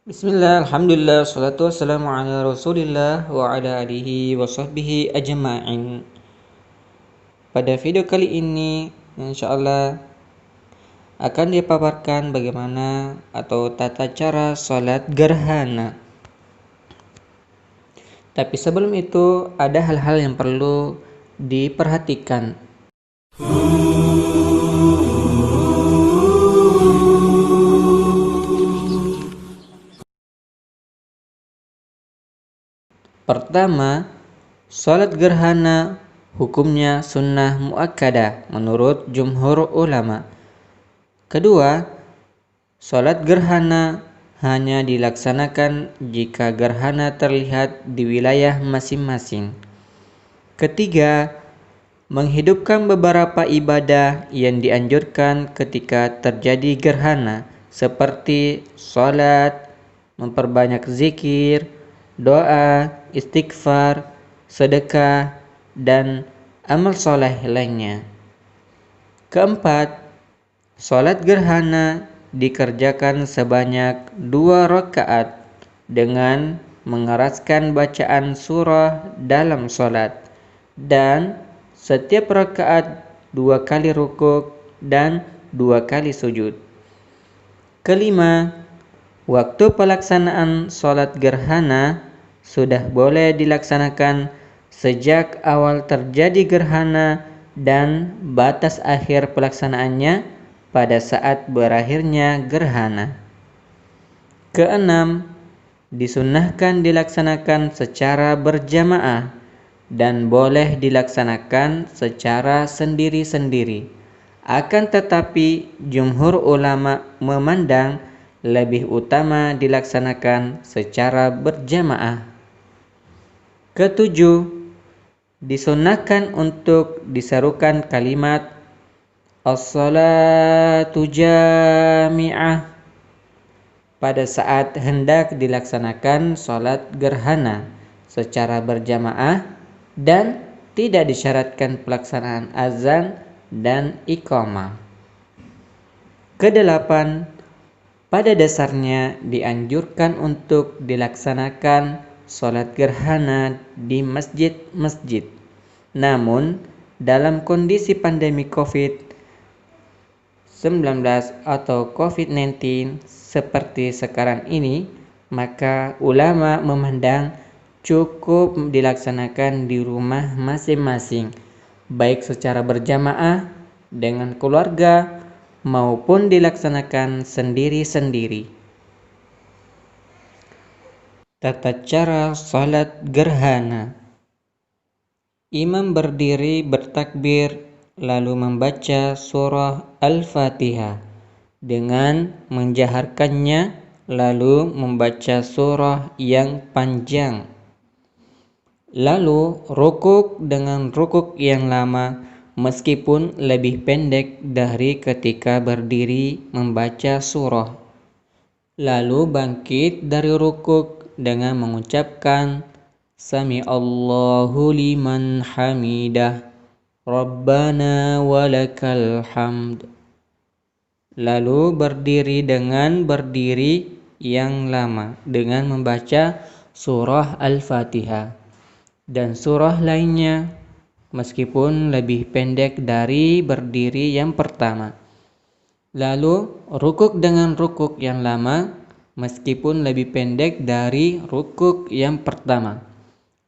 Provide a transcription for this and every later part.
Bismillah, alhamdulillah, salatu wassalamu ala rasulillah wa ala alihi wa sahbihi ajma'in. Pada video kali ini, insyaallah akan dipaparkan bagaimana atau tata cara sholat gerhana. Tapi sebelum itu, ada hal-hal yang perlu diperhatikan. Pertama, sholat gerhana hukumnya sunnah muakkadah menurut jumhur ulama. Kedua, sholat gerhana hanya dilaksanakan jika gerhana terlihat di wilayah masing-masing. Ketiga, menghidupkan beberapa ibadah yang dianjurkan ketika terjadi gerhana seperti sholat, memperbanyak zikir, doa, istighfar, sedekah, dan amal soleh lainnya. Keempat, sholat gerhana dikerjakan sebanyak 2 rakaat dengan mengeraskan bacaan surah dalam sholat, dan setiap rakaat 2 kali rukuk dan 2 kali sujud. Kelima, waktu pelaksanaan sholat gerhana sudah boleh dilaksanakan sejak awal terjadi gerhana dan batas akhir pelaksanaannya pada saat berakhirnya gerhana. Keenam, disunnahkan dilaksanakan secara berjamaah dan boleh dilaksanakan secara sendiri-sendiri. Akan tetapi, jumhur ulama memandang lebih utama dilaksanakan secara berjamaah. Ketujuh, disunnahkan untuk diserukan kalimat as-salatu jami'ah pada saat hendak dilaksanakan sholat gerhana secara berjamaah dan tidak disyaratkan pelaksanaan azan dan iqamah. Kedelapan, pada dasarnya dianjurkan untuk dilaksanakan sholat gerhana di masjid-masjid. Namun, dalam kondisi pandemi COVID-19 atau COVID-19 seperti sekarang ini, maka ulama memandang cukup dilaksanakan di rumah masing-masing, baik secara berjamaah dengan keluarga maupun dilaksanakan sendiri-sendiri. Tata cara salat gerhana. Imam berdiri bertakbir lalu membaca surah Al-Fatihah dengan menjaharkannya, lalu membaca surah yang panjang. Lalu rukuk dengan rukuk yang lama meskipun lebih pendek dari ketika berdiri membaca surah. Lalu bangkit dari rukuk dengan mengucapkan Sami Allahu liman hamidah Rabbana walakal hamd. Lalu berdiri dengan berdiri yang lama dengan membaca surah Al-Fatihah dan surah lainnya meskipun lebih pendek dari berdiri yang pertama. Lalu rukuk dengan rukuk yang lama meskipun lebih pendek dari rukuk yang pertama.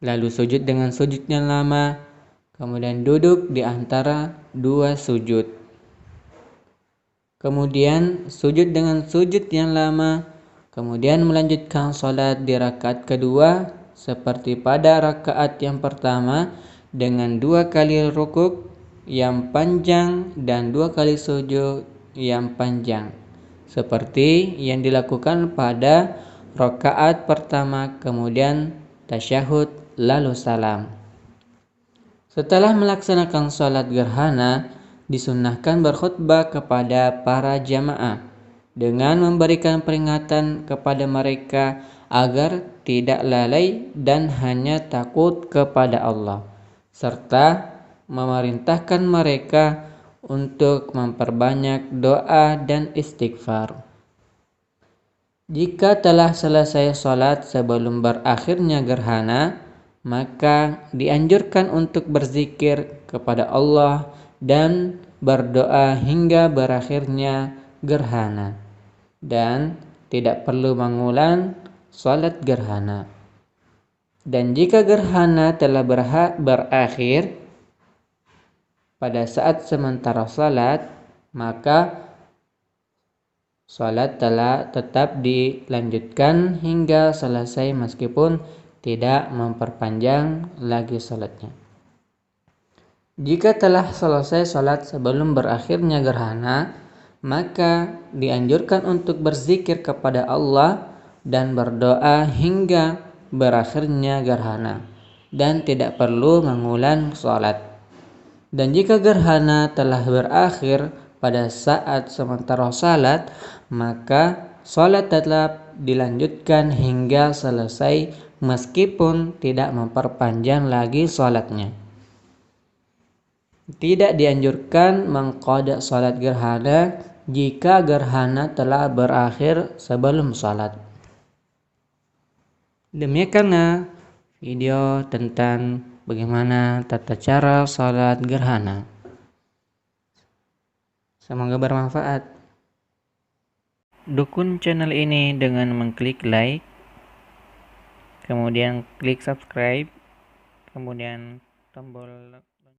Lalu sujud dengan sujud yang lama, kemudian duduk di antara 2 sujud. Kemudian sujud dengan sujud yang lama, kemudian melanjutkan salat di rakaat kedua seperti pada rakaat yang pertama dengan 2 kali rukuk yang panjang dan 2 kali sujud yang panjang, seperti yang dilakukan pada rakaat pertama, kemudian tasyahud lalu salam. Setelah melaksanakan salat gerhana, disunnahkan berkhutbah kepada para jamaah dengan memberikan peringatan kepada mereka agar tidak lalai dan hanya takut kepada Allah, serta memerintahkan mereka untuk memperbanyak doa dan istighfar. Jika telah selesai sholat sebelum berakhirnya gerhana, maka dianjurkan untuk berzikir kepada Allah dan berdoa hingga berakhirnya gerhana, dan tidak perlu mengulang sholat gerhana. Dan jika gerhana telah berakhir pada saat sementara sholat, maka sholat telah tetap dilanjutkan hingga selesai meskipun tidak memperpanjang lagi sholatnya. Jika telah selesai sholat sebelum berakhirnya gerhana, maka dianjurkan untuk berzikir kepada Allah dan berdoa hingga berakhirnya gerhana, dan tidak perlu mengulang sholat. Dan jika gerhana telah berakhir pada saat sementara salat, maka salat tetap dilanjutkan hingga selesai meskipun tidak memperpanjang lagi salatnya. Tidak dianjurkan mengqada salat gerhana jika gerhana telah berakhir sebelum salat. Demikianlah video tentang bagaimana tata cara salat gerhana. Semoga bermanfaat. Dukung channel ini dengan mengklik like, kemudian klik subscribe, kemudian tombol